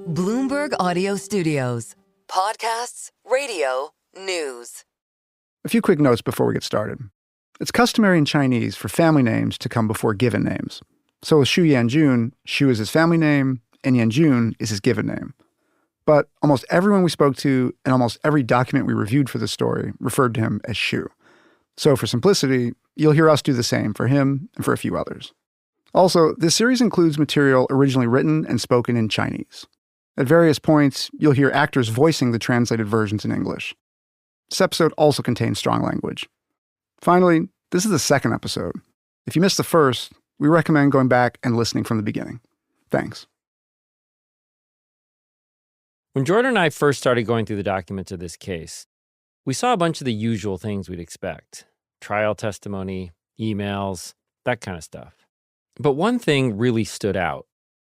Bloomberg Audio Studios. Podcasts, radio, news. A few quick notes before we get started. It's customary in Chinese for family names to come before given names. So with Xu Yanjun, Xu is his family name, and Yanjun is his given name. But almost everyone we spoke to and almost every document we reviewed for the story referred to him as Xu. So for simplicity, you'll hear us do the same for him and for a few others. Also, this series includes material originally written and spoken in Chinese. At various points, you'll hear actors voicing the translated versions in English. This episode also contains strong language. Finally, this is the second episode. If you missed the first, we recommend going back and listening from the beginning. Thanks. When Jordan and I first started going through the documents of this case, we saw a bunch of the usual things we'd expect. Trial testimony, emails, that kind of stuff. But one thing really stood out.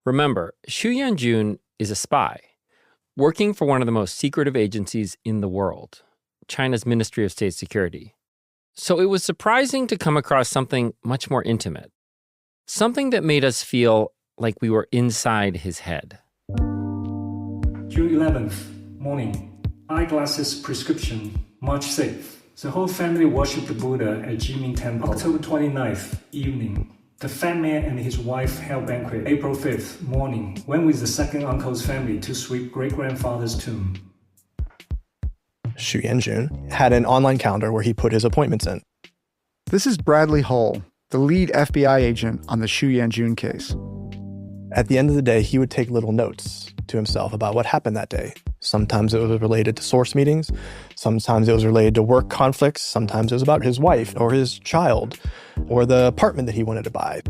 Remember, Xu Yanjun is a spy, working for one of the most secretive agencies in the world, China's Ministry of State Security. So it was surprising to come across something much more intimate, something that made us feel like we were inside his head. June 11th, morning. Eyeglasses prescription, March 6th. The whole family worshipped the Buddha at Jiming Temple. October 29th, evening. The fat man and his wife held banquet. April 5th, morning. Went with the second uncle's family to sweep great-grandfather's tomb. Xu Yanjun had an online calendar where he put his appointments in. This is Bradley Hull, the lead FBI agent on the Xu Yanjun case. At the end of the day, he would take little notes to himself about what happened that day. Sometimes it was related to source meetings. Sometimes it was related to work conflicts. Sometimes it was about his wife or his child or the apartment that he wanted to buy.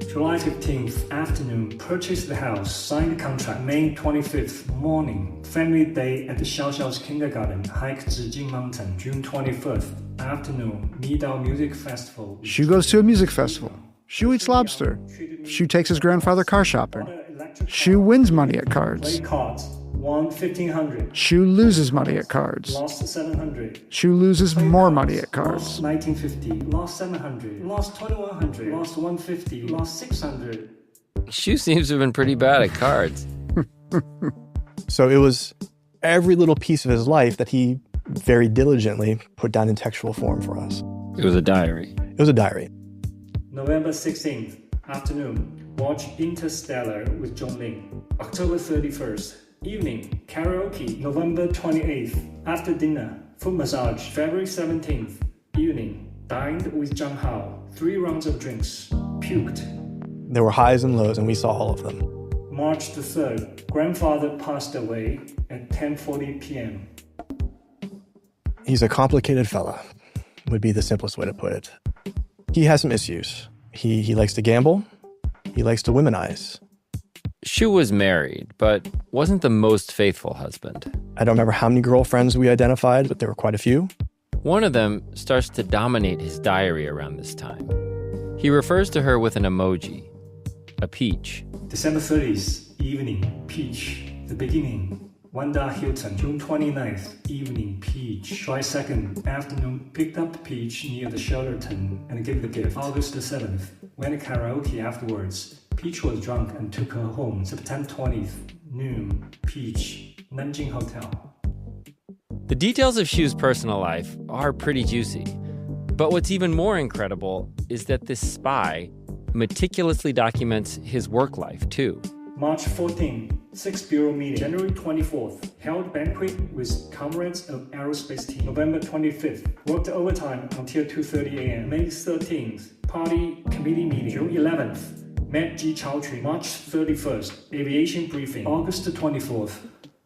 July 15th, afternoon, purchased the house, signed the contract. May 25th, morning, family day at the Xiaoxiao's kindergarten, hike Zijing Mountain. June 21st, afternoon, Midao Music Festival. Xu goes to a music festival. Xu eats lobster. Xu takes his grandfather car shopping. Xu wins money at cards. Won 1,500. Xu loses money at cards. Lost 700. Xu loses more money at cards. Lost 1950. Lost 700. Lost 2,100. Lost 150. Lost 600. Xu seems to have been pretty bad at cards. So it was every little piece of his life that he very diligently put down in textual form for us. It was a diary. It was a diary. November 16th, afternoon, watch Interstellar with John Ling. October 31st, evening, karaoke. November 28th, after dinner, foot massage. February 17th, evening, dined with Zhang Hao. 3 rounds of drinks, puked. There were highs and lows, and we saw all of them. March the 3rd, grandfather passed away at 10:40 p.m. He's a complicated fella, would be the simplest way to put it. He has some issues. He likes to gamble. He likes to womanize. Xu was married, but wasn't the most faithful husband. I don't remember how many girlfriends we identified, but there were quite a few. One of them starts to dominate his diary around this time. He refers to her with an emoji, a peach. December 30th, evening, peach. The beginning, Wanda Hilton. June 29th, evening, peach. July 2nd, afternoon, picked up peach near the Sheraton and gave the gift. August the 7th, went to karaoke afterwards. Peach was drunk and took her home. September 20th, noon, peach, Nanjing Hotel. The details of Xu's personal life are pretty juicy. But what's even more incredible is that this spy meticulously documents his work life, too. March 14th, 6th Bureau meeting. January 24th, held banquet with comrades of aerospace team. November 25th, worked overtime until 2:30 a.m. May 13th, party committee meeting. June 11th, met Ji Chaoqun. March 31st, aviation briefing. August 24th,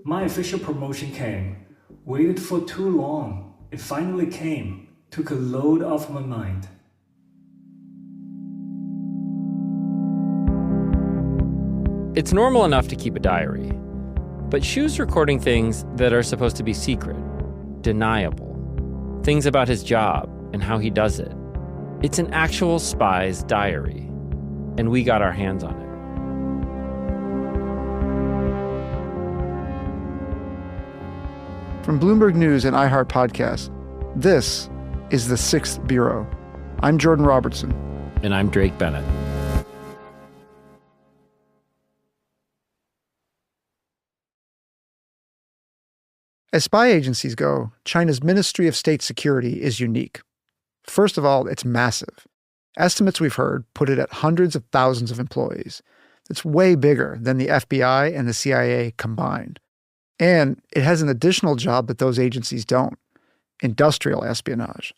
my official promotion came. Waited for too long. It finally came. Took a load off my mind. It's normal enough to keep a diary, but Xu's recording things that are supposed to be secret, deniable, things about his job and how he does it. It's an actual spy's diary, and we got our hands on it. From Bloomberg News and iHeart Podcasts, this is the 6th Bureau. I'm Jordan Robertson. And I'm Drake Bennett. As spy agencies go, China's Ministry of State Security is unique. First of all, it's massive. Estimates we've heard put it at hundreds of thousands of employees. It's way bigger than the FBI and the CIA combined. And it has an additional job that those agencies don't: industrial espionage,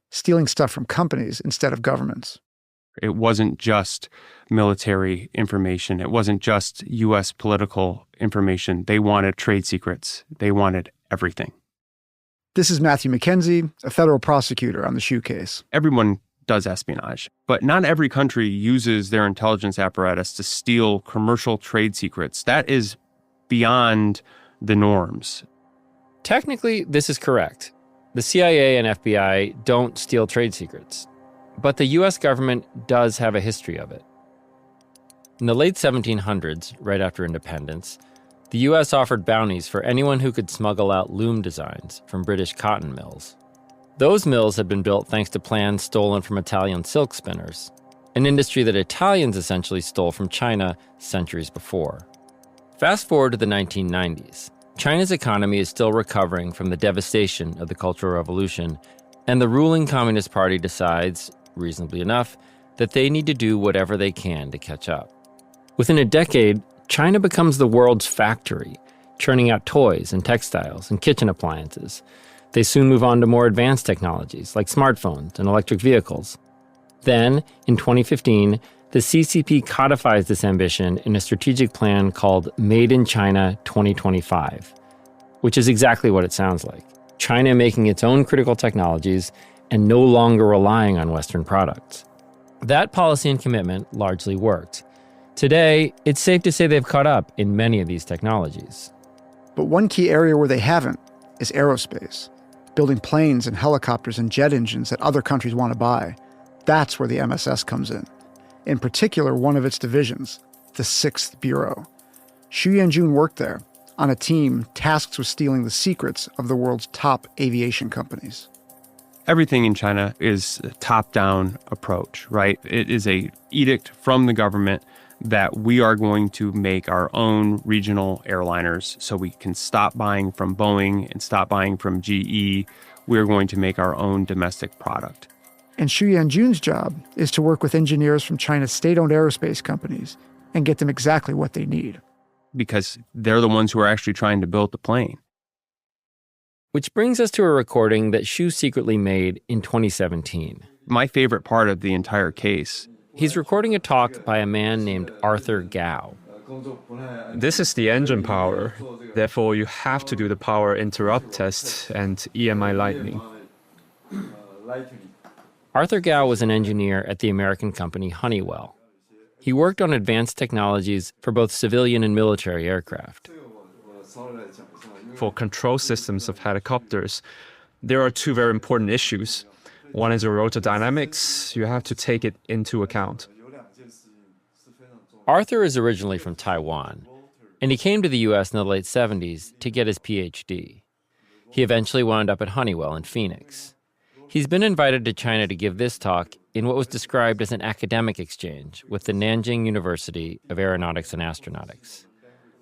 stealing stuff from companies instead of governments. It wasn't just military information. It wasn't just U.S. political information. They wanted trade secrets. They wanted everything. This is Matthew McKenzie, a federal prosecutor on the Xu case. Everyone does espionage, but not every country uses their intelligence apparatus to steal commercial trade secrets. That is beyond the norms. Technically, this is correct. The CIA and FBI don't steal trade secrets, but the U.S. government does have a history of it. In the late 1700s, right after independence, the U.S. offered bounties for anyone who could smuggle out loom designs from British cotton mills. Those mills had been built thanks to plans stolen from Italian silk spinners, an industry that Italians essentially stole from China centuries before. Fast forward to the 1990s. China's economy is still recovering from the devastation of the Cultural Revolution, and the ruling Communist Party decides, reasonably enough, that they need to do whatever they can to catch up. Within a decade, China becomes the world's factory, churning out toys and textiles and kitchen appliances. They soon move on to more advanced technologies like smartphones and electric vehicles. Then, in 2015, the CCP codifies this ambition in a strategic plan called Made in China 2025, which is exactly what it sounds like. China making its own critical technologies and no longer relying on Western products. That policy and commitment largely worked. Today, it's safe to say they've caught up in many of these technologies. But one key area where they haven't is aerospace, building planes and helicopters and jet engines that other countries want to buy. That's where the MSS comes in. In particular, one of its divisions, the 6th Bureau. Xu Yanjun worked there, on a team tasked with stealing the secrets of the world's top aviation companies. Everything in China is a top-down approach, right? It is an edict from the government that we are going to make our own regional airliners so we can stop buying from Boeing and stop buying from GE. We're going to make our own domestic product. And Xu Yanjun's job is to work with engineers from China's state-owned aerospace companies and get them exactly what they need. Because they're the ones who are actually trying to build the plane. Which brings us to a recording that Xu secretly made in 2017. My favorite part of the entire case. He's recording a talk by a man named Arthur Gao. This is the engine power. Therefore, you have to do the power interrupt test and EMI lightning. Arthur Gao was an engineer at the American company Honeywell. He worked on advanced technologies for both civilian and military aircraft. For control systems of helicopters, there are two very important issues. One is aerodynamics. You have to take it into account. Arthur is originally from Taiwan, and he came to the U.S. in the late 70s to get his PhD. He eventually wound up at Honeywell in Phoenix. He's been invited to China to give this talk in what was described as an academic exchange with the Nanjing University of Aeronautics and Astronautics.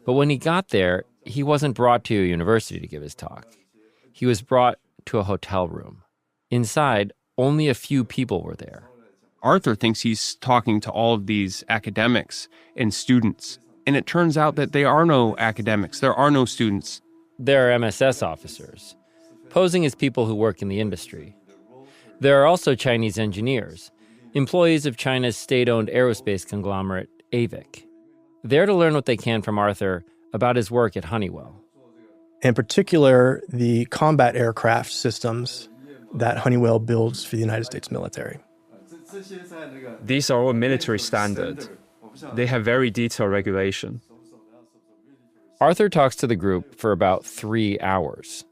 But when he got there, he wasn't brought to a university to give his talk. He was brought to a hotel room. Inside, only a few people were there. Arthur thinks he's talking to all of these academics and students, and it turns out that there are no academics, there are no students. There are MSS officers, posing as people who work in the industry. There are also Chinese engineers, employees of China's state-owned aerospace conglomerate, AVIC. They're to learn what they can from Arthur about his work at Honeywell. In particular, the combat aircraft systems that Honeywell builds for the United States military. These are all military standard. They have very detailed regulation. Arthur talks to the group for about 3 hours.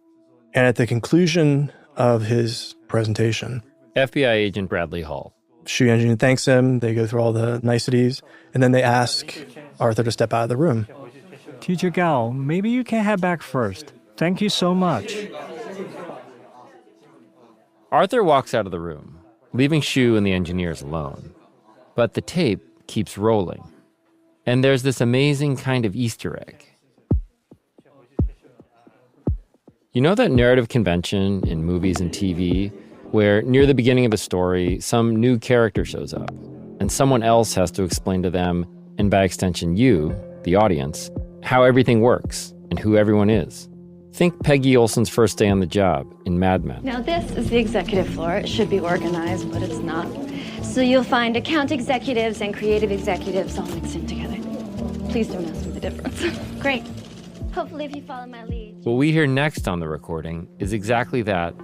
And at the conclusion of his presentation, FBI agent Bradley Hull. Xu Yanjun thanks him, they go through all the niceties, and then they ask Arthur to step out of the room. Teacher Gao, maybe you can head back first. Thank you so much. Arthur walks out of the room, leaving Xu and the engineers alone. But the tape keeps rolling. And there's this amazing kind of Easter egg. You know that narrative convention in movies and TV where near the beginning of a story, some new character shows up and someone else has to explain to them, and by extension you, the audience, how everything works and who everyone is? Think Peggy Olson's first day on the job in Mad Men. Now this is the executive floor. It should be organized, but it's not. So you'll find account executives and creative executives all mixed in together. Please don't ask me the difference. Great. Hopefully if you follow my lead. What we hear next on the recording is exactly that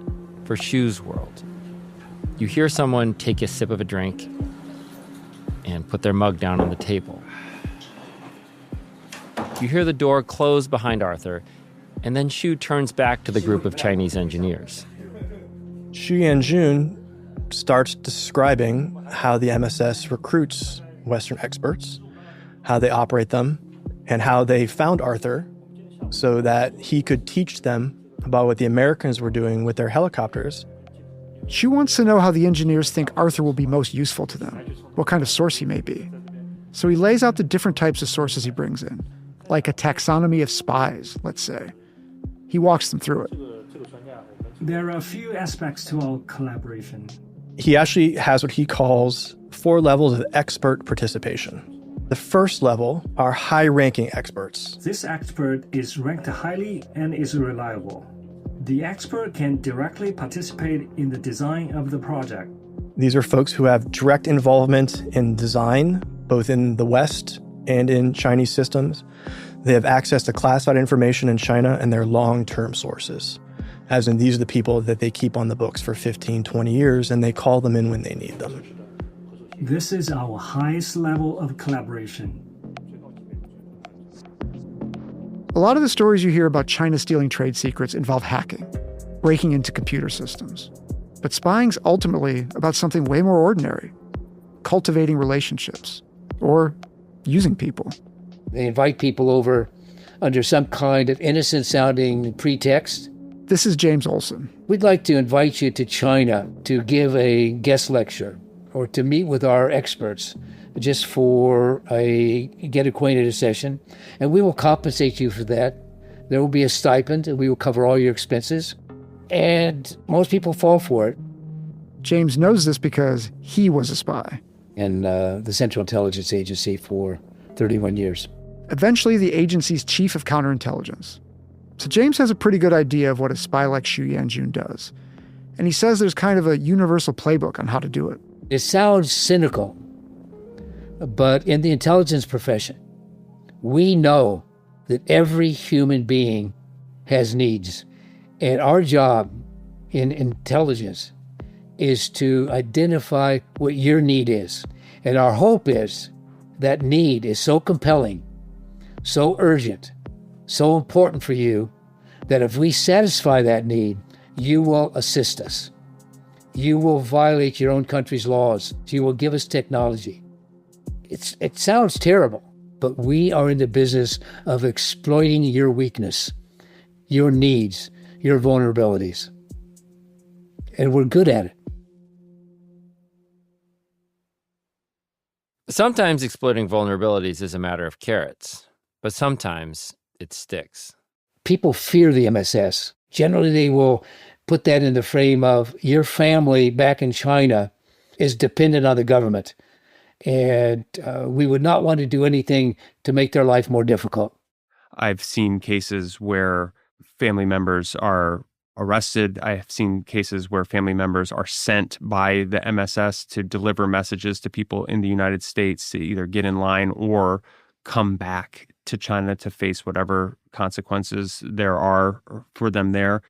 for Shu's world. You hear someone take a sip of a drink and put their mug down on the table. You hear the door close behind Arthur, and then Shu turns back to the group of Chinese engineers. Xu Yanjun starts describing how the MSS recruits Western experts, how they operate them, and how they found Arthur so that he could teach them about what the Americans were doing with their helicopters. Xu wants to know how the engineers think Arthur will be most useful to them, what kind of source he may be. So he lays out the different types of sources he brings in, like a taxonomy of spies, let's say. He walks them through it. There are a few aspects to our collaboration. He actually has what he calls 4 levels of expert participation. The first level are high-ranking experts. This expert is ranked highly and is reliable. The expert can directly participate in the design of the project. These are folks who have direct involvement in design, both in the West and in Chinese systems. They have access to classified information in China and their long-term sources. As in, these are the people that they keep on the books for 15, 20 years, and they call them in when they need them. This is our highest level of collaboration. A lot of the stories you hear about China stealing trade secrets involve hacking, breaking into computer systems. But spying's ultimately about something way more ordinary: cultivating relationships, or using people. They invite people over under some kind of innocent-sounding pretext. This is James Olson. We'd like to invite you to China to give a guest lecture or to meet with our experts just for a get-acquainted session, and we will compensate you for that. There will be a stipend, and we will cover all your expenses, and most people fall for it. James knows this because he was a spy. In the Central Intelligence Agency for 31 years. Eventually, the agency's chief of counterintelligence. So James has a pretty good idea of what a spy like Xu Yanjun does. And he says there's kind of a universal playbook on how to do it. It sounds cynical, but in the intelligence profession, we know that every human being has needs. And our job in intelligence is to identify what your need is. And our hope is that need is so compelling, so urgent, so important for you, that if we satisfy that need, you will assist us. You will violate your own country's laws. You will give us technology. It sounds terrible, but we are in the business of exploiting your weakness, your needs, your vulnerabilities. And we're good at it. Sometimes exploiting vulnerabilities is a matter of carrots, but sometimes it sticks. People fear the MSS. Generally, they will put that in the frame of your family back in China is dependent on the government. And we would not want to do anything to make their life more difficult. I've seen cases where family members are arrested. I have seen cases where family members are sent by the MSS to deliver messages to people in the United States to either get in line or come back to China to face whatever consequences there are for them there.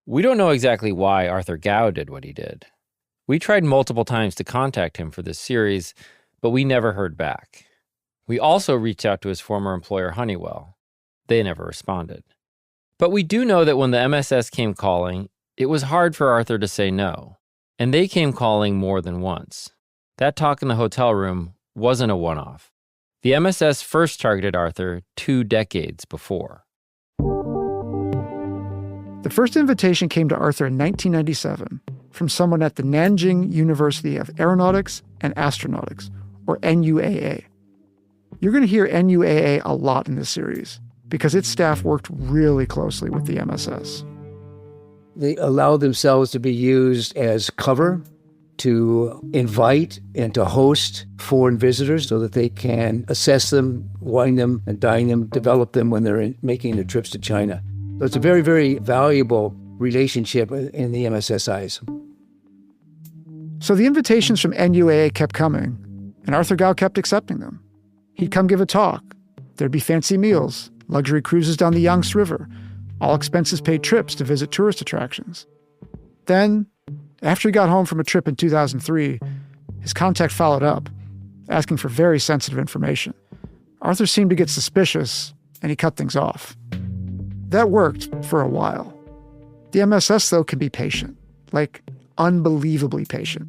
We don't know exactly why Arthur Gao did what he did. We tried multiple times to contact him for this series, but we never heard back. We also reached out to his former employer, Honeywell. They never responded. But we do know that when the MSS came calling, it was hard for Arthur to say no. And they came calling more than once. That talk in the hotel room wasn't a one-off. The MSS first targeted Arthur 2 decades before. The first invitation came to Arthur in 1997 from someone at the Nanjing University of Aeronautics and Astronautics, or NUAA. You're going to hear NUAA a lot in this series because its staff worked really closely with the MSS. They allow themselves to be used as cover to invite and to host foreign visitors so that they can assess them, wine them, and dine them, develop them when they're making their trips to China. So it's a very, very valuable relationship in the MSSIs. So the invitations from NUAA kept coming, and Arthur Gao kept accepting them. He'd come give a talk. There'd be fancy meals, luxury cruises down the Yangtze River, all expenses paid trips to visit tourist attractions. Then, after he got home from a trip in 2003, his contact followed up, asking for very sensitive information. Arthur seemed to get suspicious, and he cut things off. That worked for a while. The MSS, though, can be patient, like unbelievably patient.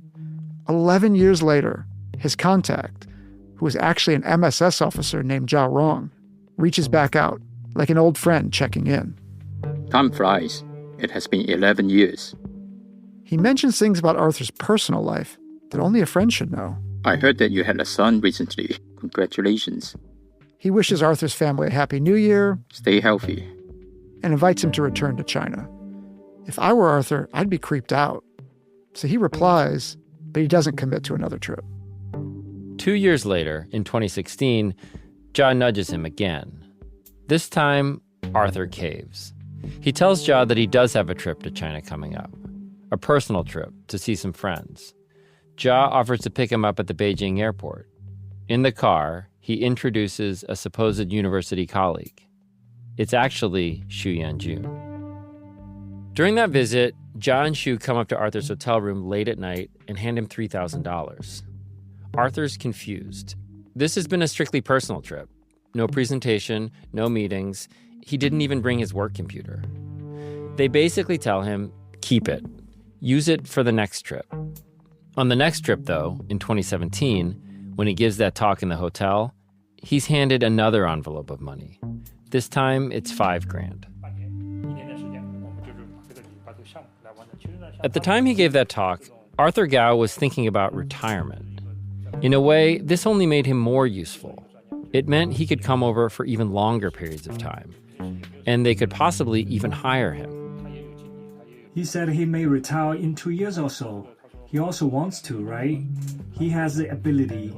11 years later, his contact, who was actually an MSS officer named Zhao Rong, reaches back out, like an old friend checking in. Time flies. It has been 11 years. He mentions things about Arthur's personal life that only a friend should know. I heard that you had a son recently. Congratulations. He wishes Arthur's family a happy new year. Stay healthy. And invites him to return to China. If I were Arthur, I'd be creeped out. So he replies, but he doesn't commit to another trip. 2 years later, in 2016, Jia nudges him again. This time, Arthur caves. He tells Jia that he does have a trip to China coming up, a personal trip to see some friends. Jia offers to pick him up at the Beijing airport. In the car, he introduces a supposed university colleague. It's actually Xu Yanjun. During that visit, Jia and Xu come up to Arthur's hotel room late at night and hand him $3,000. Arthur's confused. This has been a strictly personal trip. No presentation, no meetings. He didn't even bring his work computer. They basically tell him, keep it. Use it for the next trip. On the next trip, though, in 2017, when he gives that talk in the hotel, he's handed another envelope of money. This time, it's $5,000. At the time he gave that talk, Arthur Gao was thinking about retirement. In a way, this only made him more useful. It meant he could come over for even longer periods of time, and they could possibly even hire him. He said he may retire in 2 years or so. He also wants to, right? He has the ability.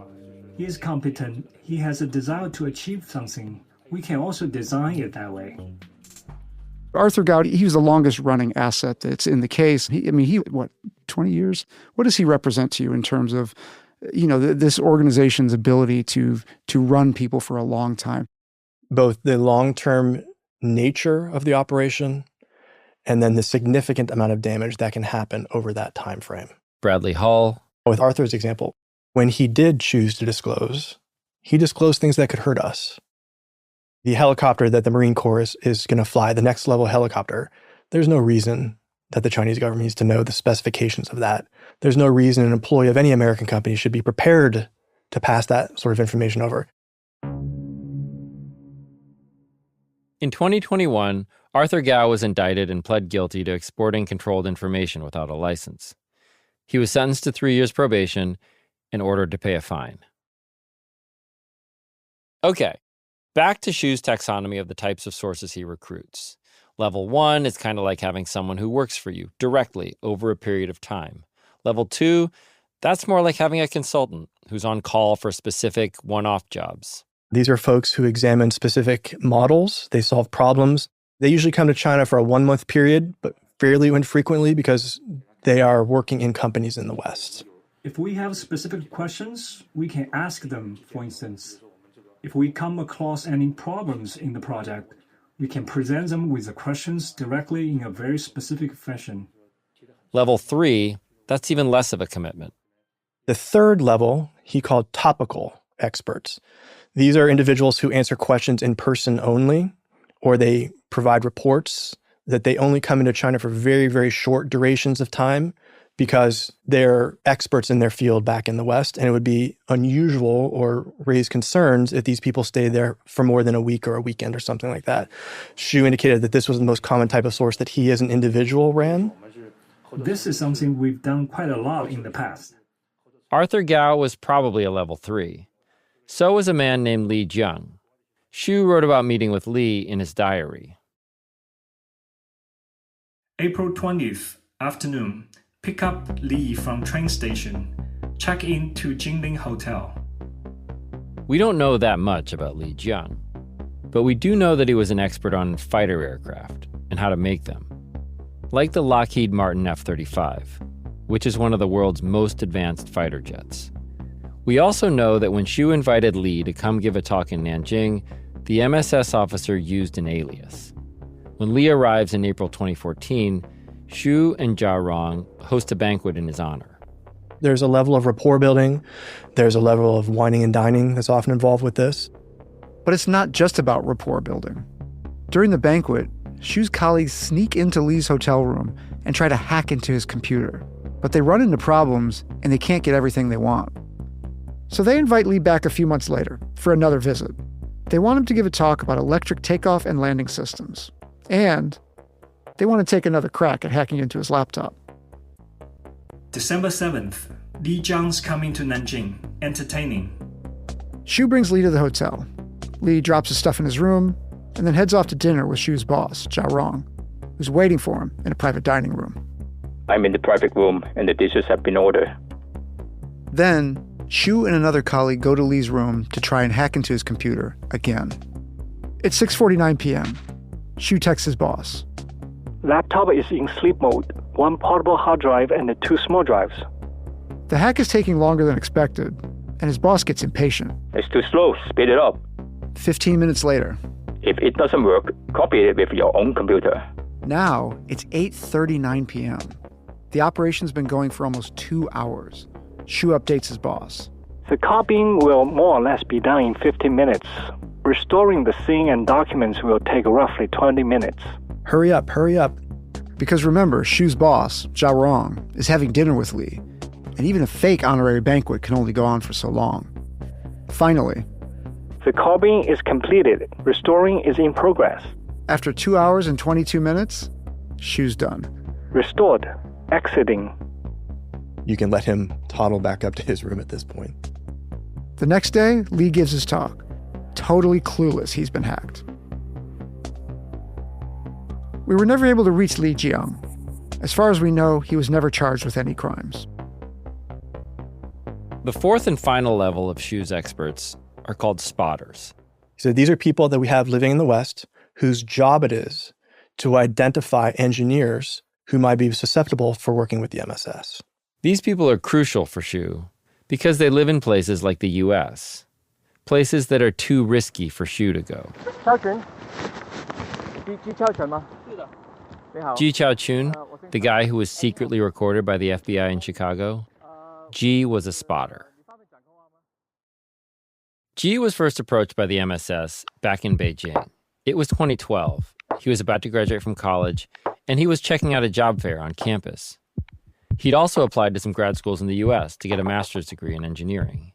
He is competent. He has a desire to achieve something. We can also design it that way. Arthur Gao, he was the longest running asset that's in the case. He 20 years? What does he represent to you in terms of, this organization's ability to run people for a long time? Both the long-term nature of the operation and then the significant amount of damage that can happen over that time frame. Bradley Hull. With Arthur's example, when he did choose to disclose, he disclosed things that could hurt us. The helicopter that the Marine Corps is going to fly, the next level helicopter, there's no reason that the Chinese government needs to know the specifications of that. There's no reason an employee of any American company should be prepared to pass that sort of information over. In 2021, Arthur Gao was indicted and pled guilty to exporting controlled information without a license. He was sentenced to 3 years probation and ordered to pay a fine. Okay, back to Xu's taxonomy of the types of sources he recruits. Level 1 is kind of like having someone who works for you directly over a period of time. Level 2, that's more like having a consultant who's on call for specific one-off jobs. These are folks who examine specific models. They solve problems. They usually come to China for a 1-month period, but fairly infrequently because they are working in companies in the West. If we have specific questions, we can ask them, for instance. If we come across any problems in the project, we can present them with the questions directly in a very specific fashion. Level 3, that's even less of a commitment. The third level, he called topical experts. These are individuals who answer questions in person only, or they provide reports that they only come into China for very, very short durations of time because they're experts in their field back in the West, and it would be unusual or raise concerns if these people stayed there for more than a week or a weekend or something like that. Xu indicated that this was the most common type of source that he as an individual ran. This is something we've done quite a lot in the past. Arthur Gao was probably a level 3. So was a man named Li Jiang. Xu wrote about meeting with Li in his diary. April 20th, afternoon. Pick up Li from train station. Check in to Jinling Hotel. We don't know that much about Li Jiang, but we do know that he was an expert on fighter aircraft and how to make them, like the Lockheed Martin F-35, which is one of the world's most advanced fighter jets. We also know that when Xu invited Li to come give a talk in Nanjing, the MSS officer used an alias. When Li arrives in April 2014, Xu and Zhao Rong host a banquet in his honor. There's a level of rapport building. There's a level of wining and dining that's often involved with this. But it's not just about rapport building. During the banquet, Xu's colleagues sneak into Li's hotel room and try to hack into his computer. But they run into problems and they can't get everything they want. So they invite Li back a few months later for another visit. They want him to give a talk about electric takeoff and landing systems. And they want to take another crack at hacking into his laptop. December 7th, Li Jiang's coming to Nanjing, entertaining. Xu brings Li to the hotel. Li drops his stuff in his room and then heads off to dinner with Xu's boss, Zhao Rong, who's waiting for him in a private dining room. I'm in the private room and the dishes have been ordered. Then, Xu and another colleague go to Li's room to try and hack into his computer again. It's 6:49 p.m. Xu texts his boss. Laptop is in sleep mode. 1 portable hard drive and 2 small drives. The hack is taking longer than expected, and his boss gets impatient. It's too slow. Speed it up. 15 minutes later. If it doesn't work, copy it with your own computer. Now, it's 8:39 p.m. The operation's been going for almost 2 hours. Xu updates his boss. The copying will more or less be done in 15 minutes. Restoring the scene and documents will take roughly 20 minutes. Hurry up, hurry up. Because remember, Xu's boss, Zhao Rong, is having dinner with Li, and even a fake honorary banquet can only go on for so long. Finally, the copying is completed. Restoring is in progress. After 2 hours and 22 minutes, Xu's done. Restored. Exiting. You can let him toddle back up to his room at this point. The next day, Li gives his talk, totally clueless he's been hacked. We were never able to reach Li Jiang. As far as we know, he was never charged with any crimes. The fourth and final level of Xu's experts are called spotters. So these are people that we have living in the West whose job it is to identify engineers who might be susceptible for working with the MSS. These people are crucial for Xu because they live in places like the U.S., places that are too risky for Xu to go. Ji Chaochun, the guy who was secretly recorded by the FBI in Chicago, Ji was a spotter. Ji was first approached by the MSS back in Beijing. It was 2012. He was about to graduate from college, and he was checking out a job fair on campus. He'd also applied to some grad schools in the U.S. to get a master's degree in engineering.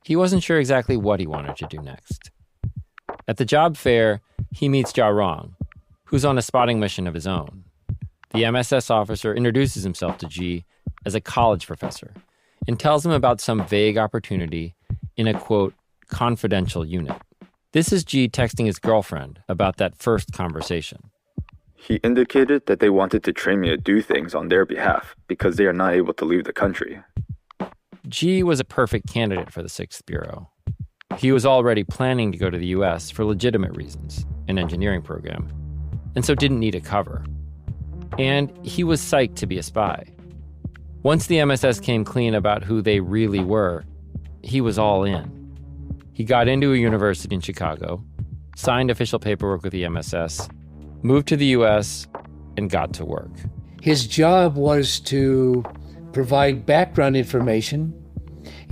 He wasn't sure exactly what he wanted to do next. At the job fair, he meets Zhao Rong, who's on a spotting mission of his own. The MSS officer introduces himself to Ji as a college professor and tells him about some vague opportunity in a, quote, confidential unit. This is Ji texting his girlfriend about that first conversation. He indicated that they wanted to train me to do things on their behalf because they are not able to leave the country. Ji was a perfect candidate for the 6th Bureau. He was already planning to go to the U.S. for legitimate reasons, an engineering program, and so didn't need a cover. And he was psyched to be a spy. Once the MSS came clean about who they really were, he was all in. He got into a university in Chicago, signed official paperwork with the MSS, moved to the U.S., and got to work. His job was to provide background information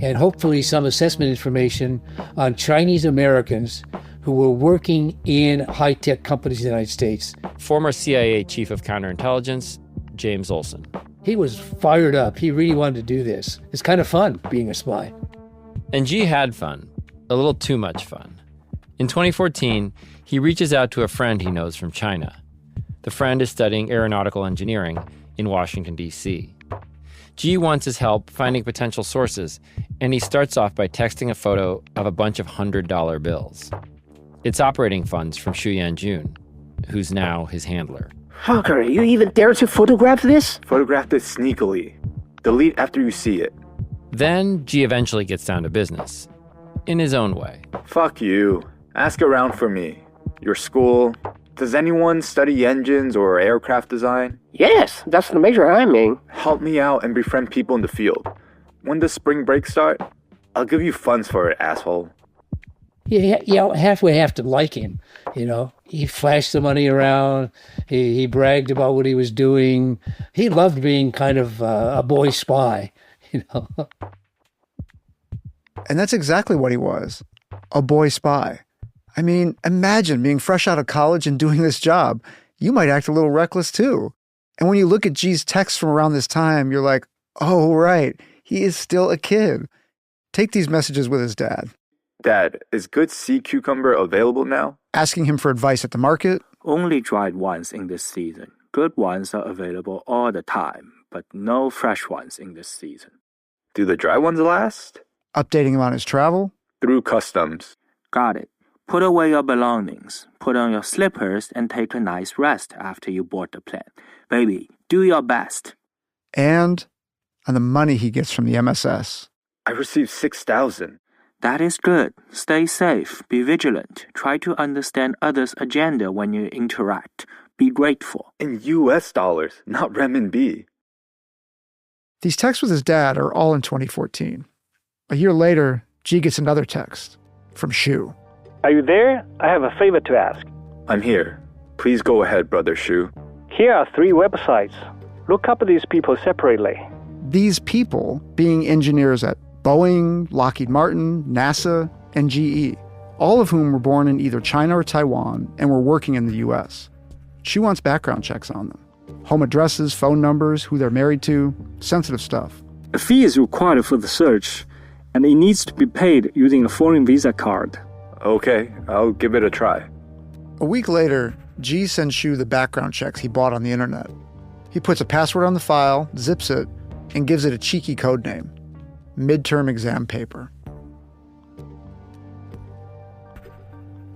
and hopefully some assessment information on Chinese Americans who were working in high-tech companies in the United States. Former CIA Chief of Counterintelligence, James Olson. He was fired up. He really wanted to do this. It's kind of fun being a spy. And Ji had fun, a little too much fun. In 2014, he reaches out to a friend he knows from China. The friend is studying aeronautical engineering in Washington, D.C. Ji wants his help finding potential sources, and he starts off by texting a photo of a bunch of $100 bills. It's operating funds from Xu Yanjun, who's now his handler. Fucker, you even dare to photograph this? Photograph it sneakily. Delete after you see it. Then G eventually gets down to business, in his own way. Fuck you. Ask around for me. Your school. Does anyone study engines or aircraft design? Yes, that's the major I'm in. Help me out and befriend people in the field. When does spring break start? I'll give you funds for it, asshole. You halfway have to like him, He flashed the money around. He bragged about what he was doing. He loved being kind of a boy spy, And that's exactly what he was, a boy spy. I mean, imagine being fresh out of college and doing this job. You might act a little reckless too. And when you look at G's texts from around this time, you're like, oh, right, he is still a kid. Take these messages with his dad. Dad, is good sea cucumber available now? Asking him for advice at the market. Only dried ones in this season. Good ones are available all the time, but no fresh ones in this season. Do the dry ones last? Updating him on his travel. Through customs. Got it. Put away your belongings, put on your slippers, and take a nice rest after you board the plane. Baby, do your best. And on the money he gets from the MSS. I received $6,000. That is good. Stay safe. Be vigilant. Try to understand others' agenda when you interact. Be grateful. In US dollars, not renminbi. These texts with his dad are all in 2014. A year later, G gets another text from Shu. Are you there? I have a favor to ask. I'm here. Please go ahead, Brother Shu. Here are 3 websites. Look up these people separately. These people being engineers at Boeing, Lockheed Martin, NASA, and GE, all of whom were born in either China or Taiwan and were working in the US. She wants background checks on them. Home addresses, phone numbers, who they're married to, sensitive stuff. A fee is required for the search, and it needs to be paid using a foreign visa card. Okay, I'll give it a try. A week later, G sends Shu the background checks he bought on the internet. He puts a password on the file, zips it, and gives it a cheeky code name. Midterm exam paper.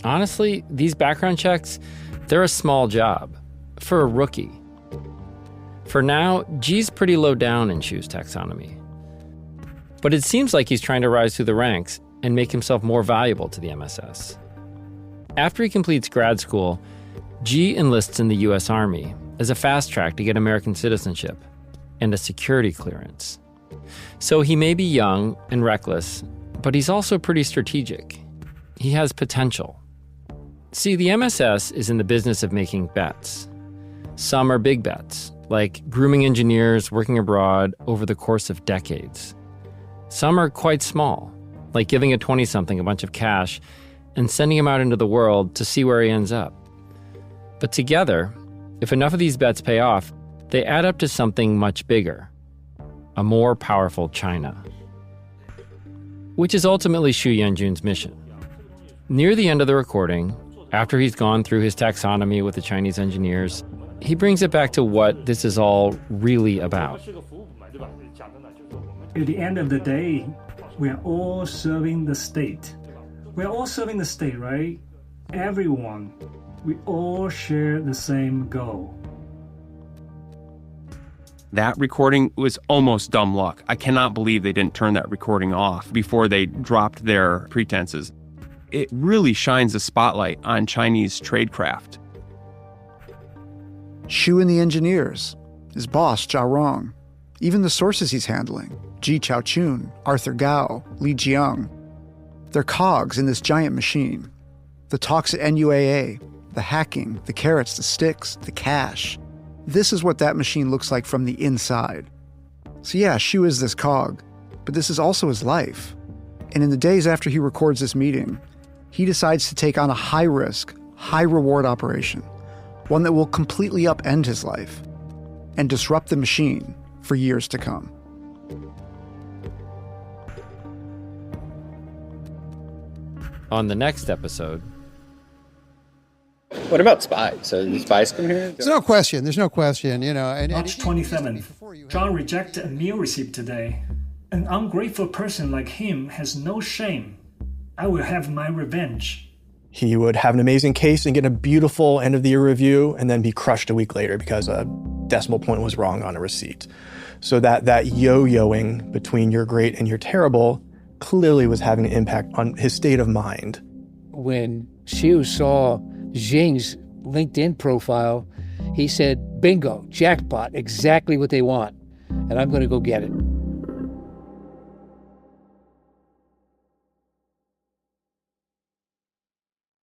Honestly, these background checks, they're a small job for a rookie. For now, G's pretty low down in Shu's taxonomy. But it seems like he's trying to rise through the ranks and make himself more valuable to the MSS. After he completes grad school, G enlists in the US Army as a fast track to get American citizenship and a security clearance. So he may be young and reckless, but he's also pretty strategic. He has potential. See, the MSS is in the business of making bets. Some are big bets, like grooming engineers working abroad over the course of decades. Some are quite small, like giving a 20-something a bunch of cash and sending him out into the world to see where he ends up. But together, if enough of these bets pay off, they add up to something much bigger. A more powerful China. Which is ultimately Xu Yanjun's mission. Near the end of the recording, after he's gone through his taxonomy with the Chinese engineers, he brings it back to what this is all really about. At the end of the day, we are all serving the state. We are all serving the state, right? Everyone. We all share the same goal. That recording was almost dumb luck. I cannot believe they didn't turn that recording off before they dropped their pretenses. It really shines a spotlight on Chinese tradecraft. Shu and the engineers, his boss, Zhao Rong, even the sources he's handling, Ji Chaochun, Arthur Gao, Li Jiang. They're cogs in this giant machine. The talks at NUAA, the hacking, the carrots, the sticks, the cash. This is what that machine looks like from the inside. So yeah, Shu is this cog, but this is also his life. And in the days after he records this meeting, he decides to take on a high-risk, high-reward operation, one that will completely upend his life and disrupt the machine for years to come. On the next episode... What about spies? So the spies come here? There's no question. March 27th. John rejected a meal receipt today. An ungrateful person like him has no shame. I will have my revenge. He would have an amazing case and get a beautiful end of the year review and then be crushed a week later because a decimal point was wrong on a receipt. So that yo-yoing between you're great and you're terrible clearly was having an impact on his state of mind. When Xiu saw Xing's LinkedIn profile, he said, bingo, jackpot, exactly what they want. And I'm going to go get it.